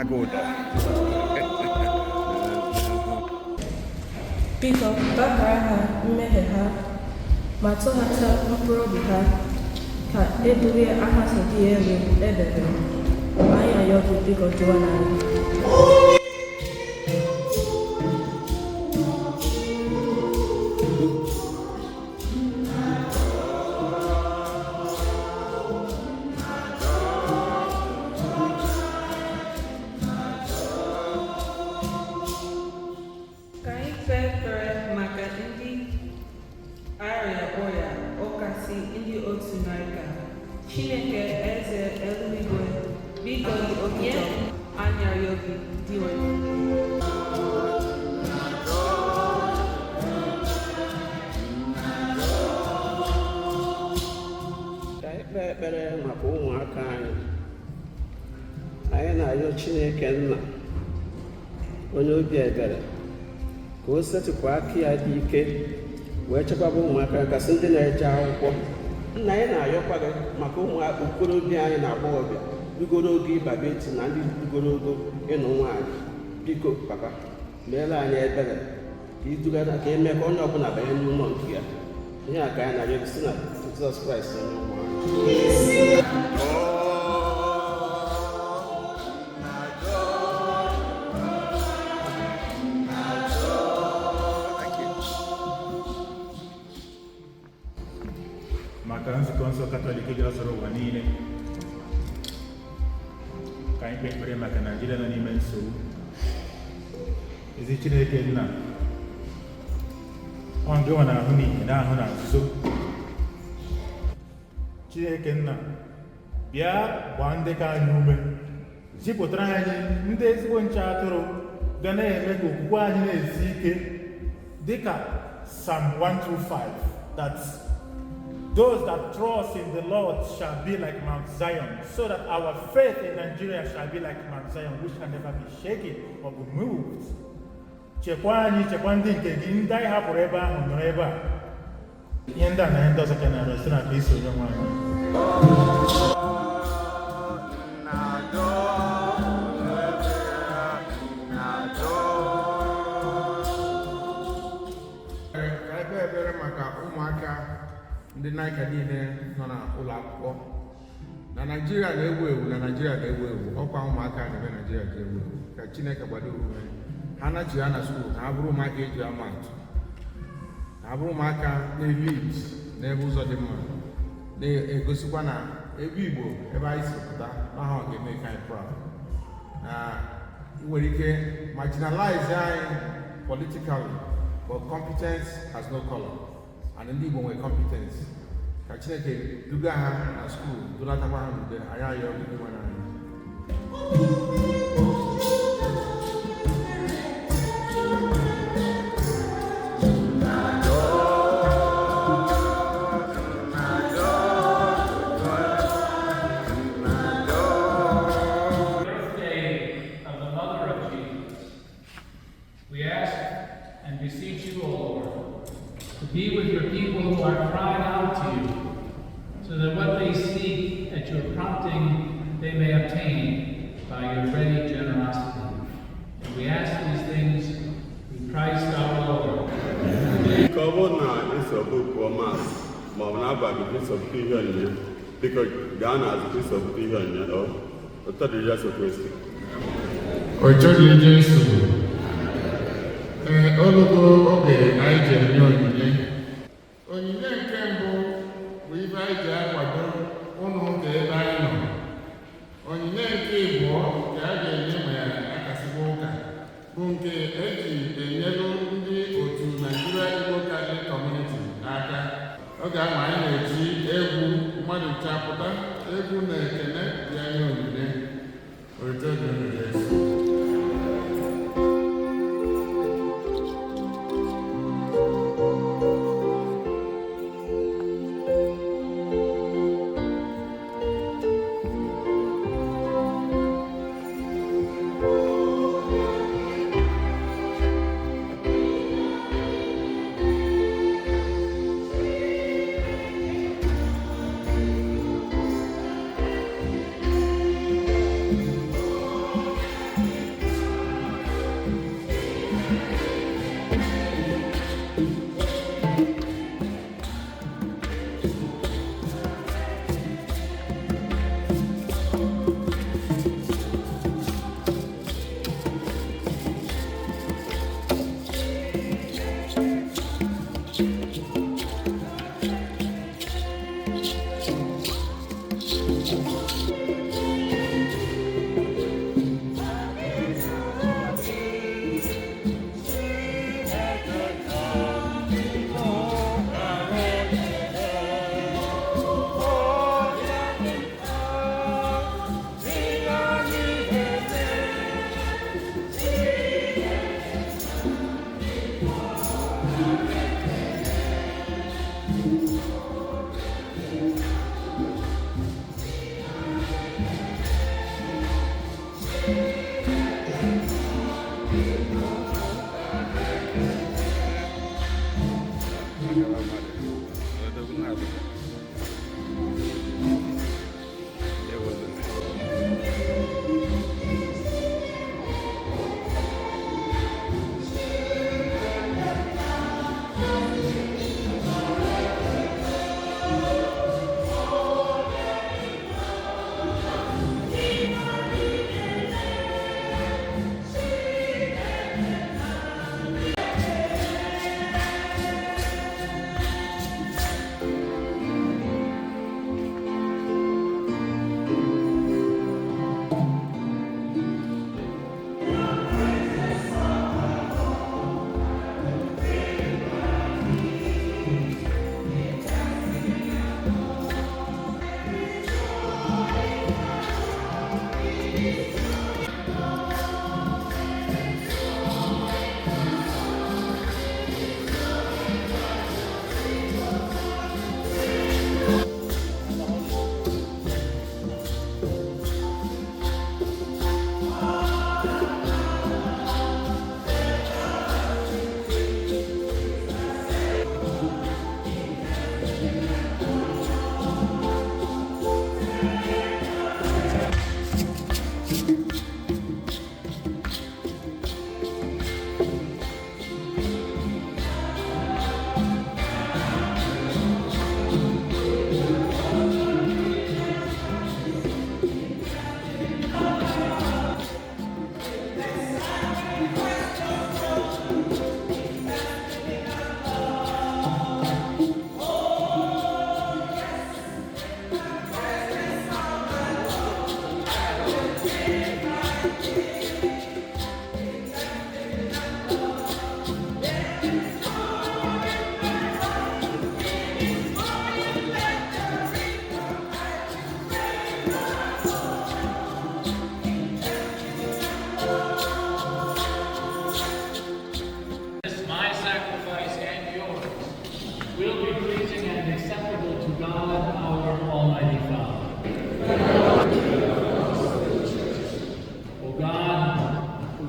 agụda. Biko gbaghara ha mmehie ha ma tụghata mkpụrụ obi ha ka e bulie aha gị elu edere. Anyị ayọ gị biko jụọ n'anyị. Chineke eze eluigwe, biko onye anya yogi dị onye. Ka anyị kpee ekpere maka ụmụaka anyị. Anyị na-arịọ Chineke Nna onye obi ebere ka o setịpụ aka ya dị ike wee chekwaba ụmụaka kasị ndị na-eje akwụkwọ. Nna anyị na-arịọkwa gị maka ụmụ okorobịa anyị na agbọghọbịa rugoro oge ịbaba eti na ndị rugoro ogo ịnụ nwaanyị. Biko papa meere anyị ebere ka idugara ka eme ka onye ọbụla banye n'ụlọ nke ya. Ihe a ka anyị na-arịọ gị si na Jizọs Kraịst onye nwe anyị. Maka nzukọ nsọ Katọlik ga-asọrọ ụwa niile, ka anyị kpee ekpere maka Naijiria nọ n'ime nsogbu. Ezi Chineke Nna, ọ gịnwa na-ahụ n'ihe na-ahụ na nzuzo. Chineke Nna, bịa gbaa ndị ka anyị ume, zipụtara anyị ndị ezigbo nche atụrụ ga na-eme ka okwukwe anyị na-esi ike dịka Psalm 125, that those that trust in the Lord shall be like Mount Zion, so that our faith in Nigeria shall be like Mount Zion, which can never be shaken or be moved. Chekwa anyị, chekwa ndị nke gị, ndị anyị hapụrụ ebe ahụ nọrọ ebe a. Ihe ndị a na ihe ndị ọzọ ka na-arịọ site na Kristo onye nwe anyị. Ndị NICCA niile nọ n'ụlọ akwụkwọ na Nigeria na-ewu ewu ọkwa ụmụaka na-eme Nigeria ga-ewu ewu ka Chineke gbado ume ha nachi ha na skuul ka ha bụrụ ụmụaka eji ama atụ, ka ha bụrụ ụmụaka na-elid n'ebe ụzọ dị mma, na-egosikwa na ebe Igbo ebe anyị si pụta n'aha ọ ga-eme ka anyị proud na nwere ike marginalize anyị politically, but competence has no color. And ndị Igbo nwere competence ka Chineke duga ha na skuul dulatakwa ha n'ude anyị ayọ ndị nwe n'anya. Be with your people who are crying out to you, so that what they seek at your prompting they may obtain by your ready generosity. And we ask these things through Christ our Lord. Ka ọ bụrụ na ịsọbụ pụọ mas ma ọ bụ na-abaghị ịsọpụta ihe onyinye, biko gaa n'azụ ịsọpụta ihe onyinye ụtọ dị Jesu Kristi. Ọchọghị Jesu olugo oge anyị ji enye onyinye. Onyinye nke mbụ bụ ibe anyị ji akwado ụlọ ụka ebe anyị nọ. Onyinye nke ịbụọ nke a ga-enye ma ya akasịkwa ụka bụ nke eji enyelu ndị otu Nigerian Igbo Catholic Community n'aka. Oge ahụ anyị na-eji egwu mmadụ chapụta egwu na ekele dị anya onyinye. Orito dị Jesu.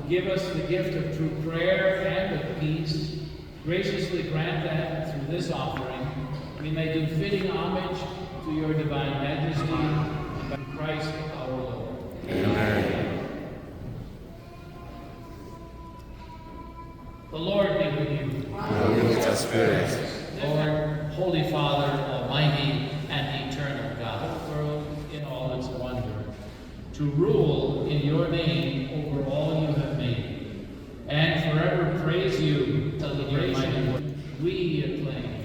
give us the gift of true prayer and of peace, graciously grant that through this offering we may do fitting homage to your divine majesty by Christ our Lord. Amen. The Lord be with you. And with your spirit. Lord, Holy Father, Almighty and Eternal God, the world in all its wonder, to rule in your name over all you have made, and forever praise you till the mighty word. We acclaim.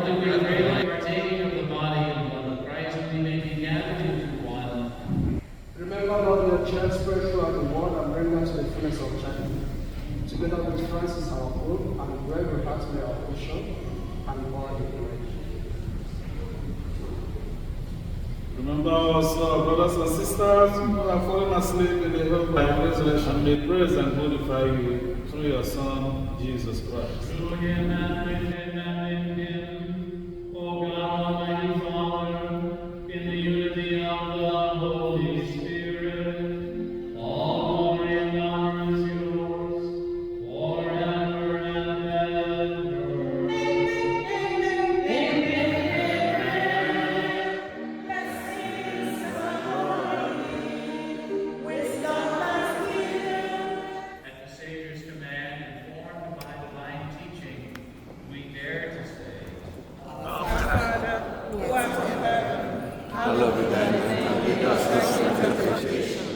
Fourthly, we pray that partaking of the body and blood of Christ, we may be gathered into one. Remember, Lord, your church spread throughout the world and bring us to the fullness of time. Together with Francis, our Pope, and the Reverend Hartmayer, our Bishop, and all the clergy. Remember also our brothers and sisters who have fallen asleep in the hope of your resurrection. And may praise and glorify you through your Son, Jesus Christ. Through him and with him and in him, O God, Almighty Father, in the unity of the Holy Spirit, all glory and honor is yours, forever and ever. At the Savior's command, informed by divine teaching, we dare to say, Hallowed be thy name, and lead us not into temptation,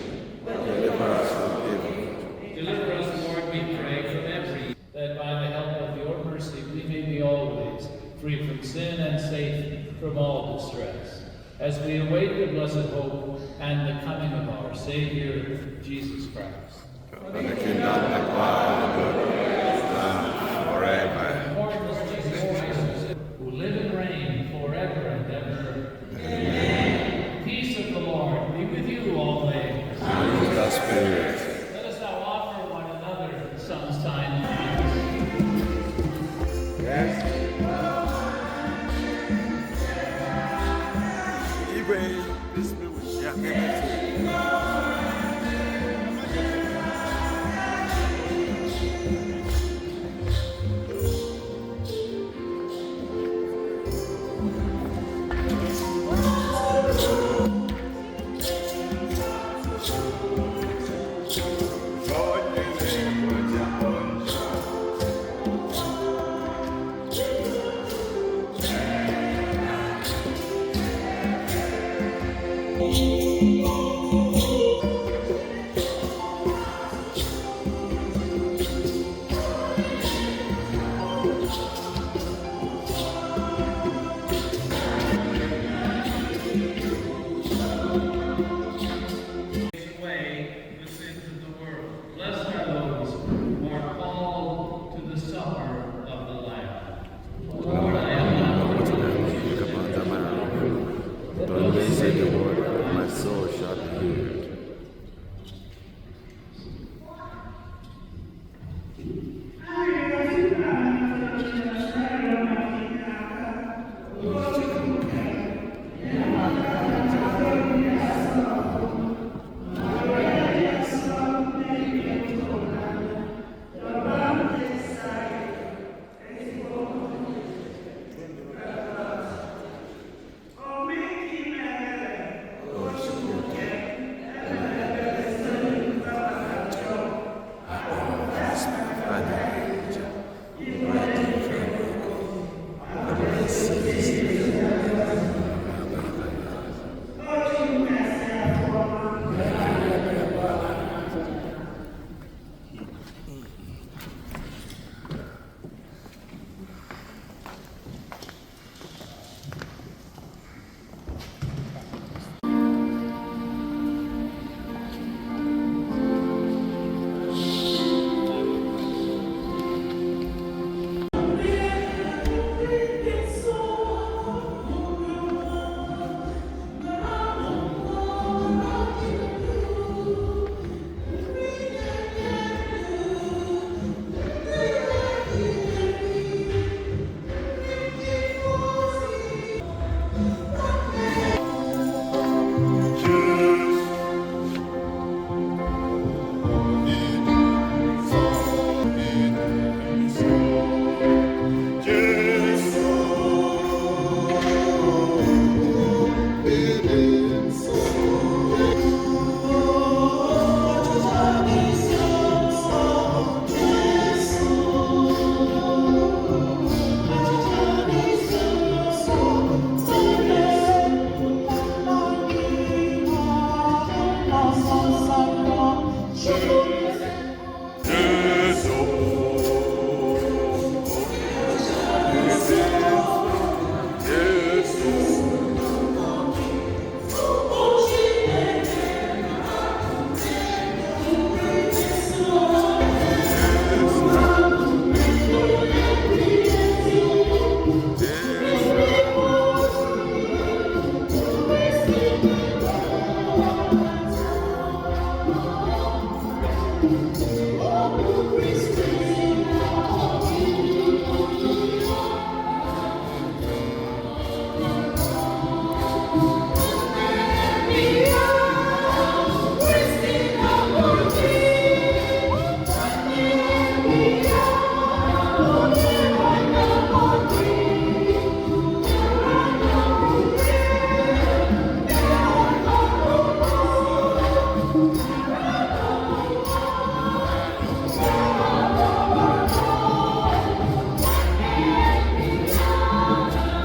but deliver us from evil. deliver us, Lord, we pray, from every, that by the help of your mercy we may be always free from sin and safe from all distress, as we await the blessed hope and the coming of our Savior, Jesus Christ. For the kingdom, the power, and the glory, now forever. Immortal Jesus Christ, who live and reign forever and ever. Amen. Peace of the Lord be with you always. And with thy spirit. Let us now offer one another some sign of peace. Yes. Igwe, this me will share. Thank you.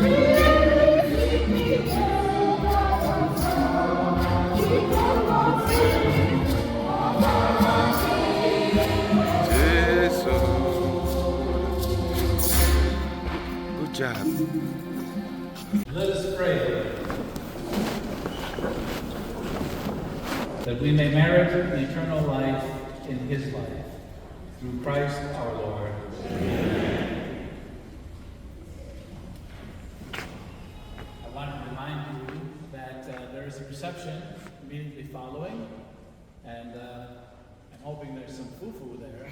Good job. Let us pray that we may merit eternal life in his life, through Christ our Lord. Amen. I want to remind you that there is a reception immediately following, and I'm hoping there's some foo-foo there.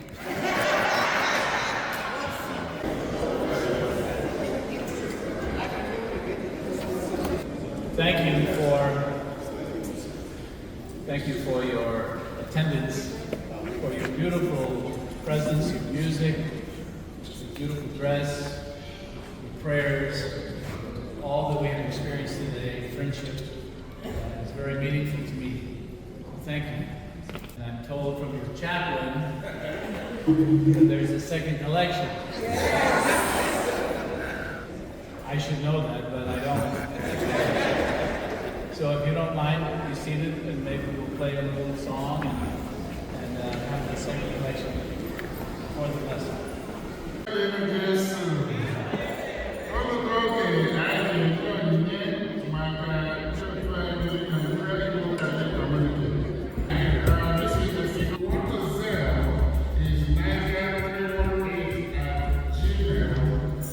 Thank you for your attendance, for your beautiful presence, your music, your beautiful dress, your prayers, all that we have experienced today, friendship. It's very meaningful to me. Thank you. And I'm told from your chaplain that there's a second collection. I should know that, but I don't. So if you don't mind, be seated, and maybe we'll play a little song and have the second collection for the lesson.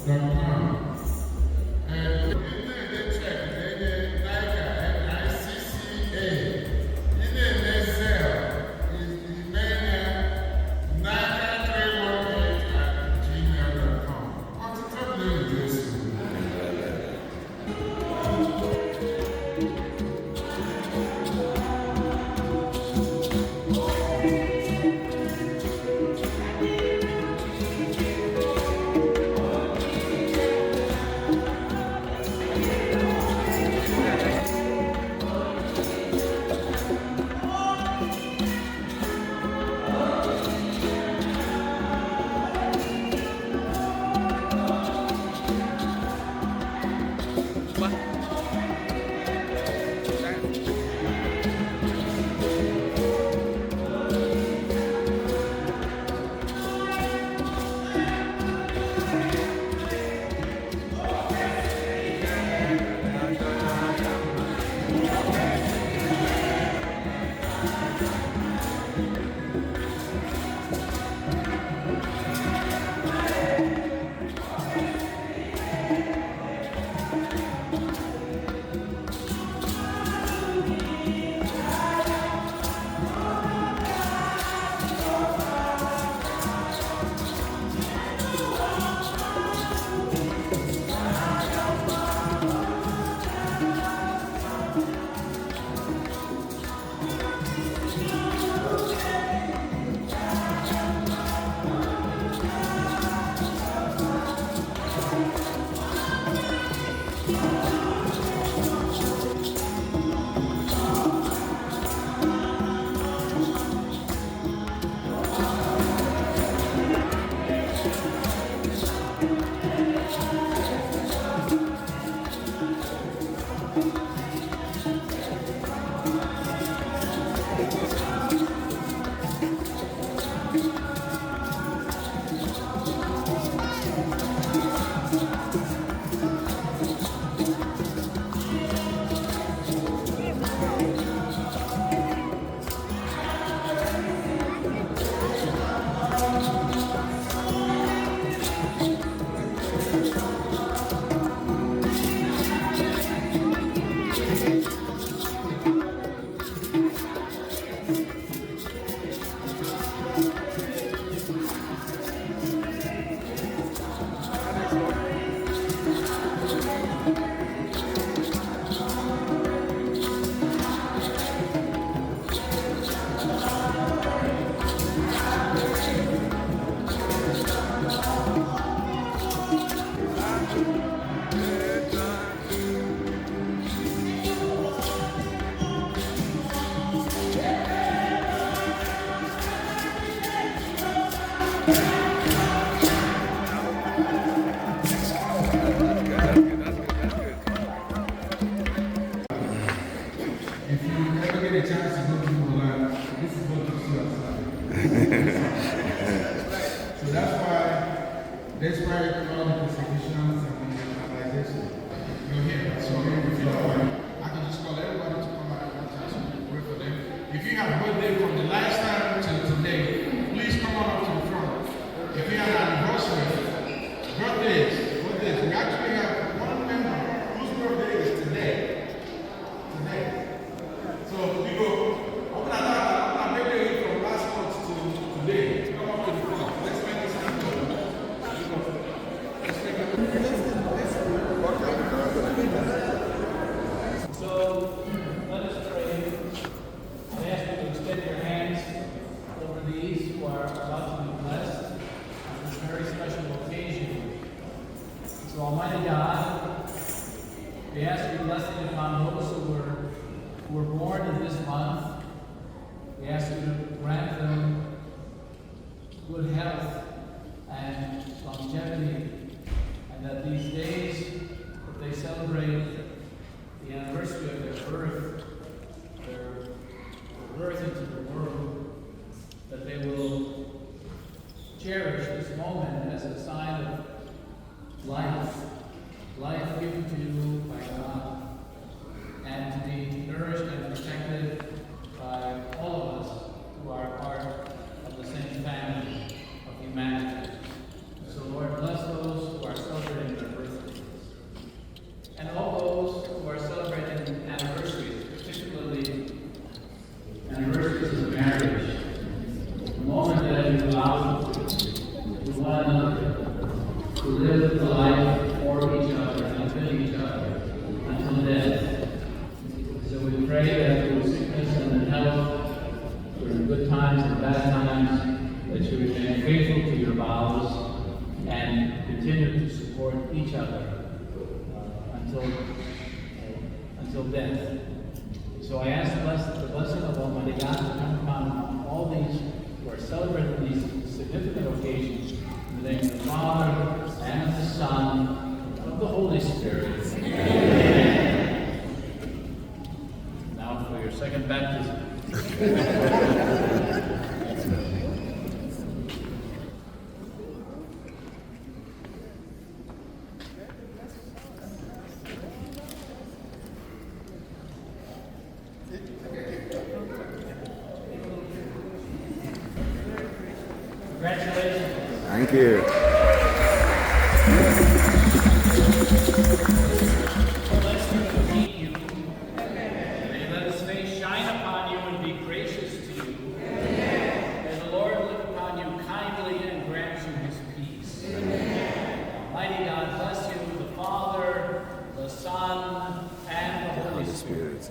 That's good. God, we ask your blessing upon those who were born in this month. We ask you to grant them good health and longevity, and that these days that they celebrate the anniversary of their birth into the world, that they will cherish this moment as a sign of life given to you by God, and to be nourished and protected by all of us who are part of the same family of humanity. So Lord, bless those who are celebrating their birthdays, and all those who are celebrating anniversaries, particularly anniversaries of marriage, the moment that you allow to one another to live the life for each other and with each other until death. So we pray that through sickness and in health, during good times and bad times, that you remain faithful to your vows and continue to support each other until death. So I ask the blessing of Almighty God to come upon all these who are celebrating these significant occasions. In the name of the Father, and of the Son, and of the Holy Spirit. Amen. Now for your second baptism. Congratulations. Thank you. Bless you and keep you. May let his face shine upon you and be gracious to you. May the Lord look upon you kindly and grant you his peace. Almighty God bless you, the Father, the Son, and the Holy Spirit.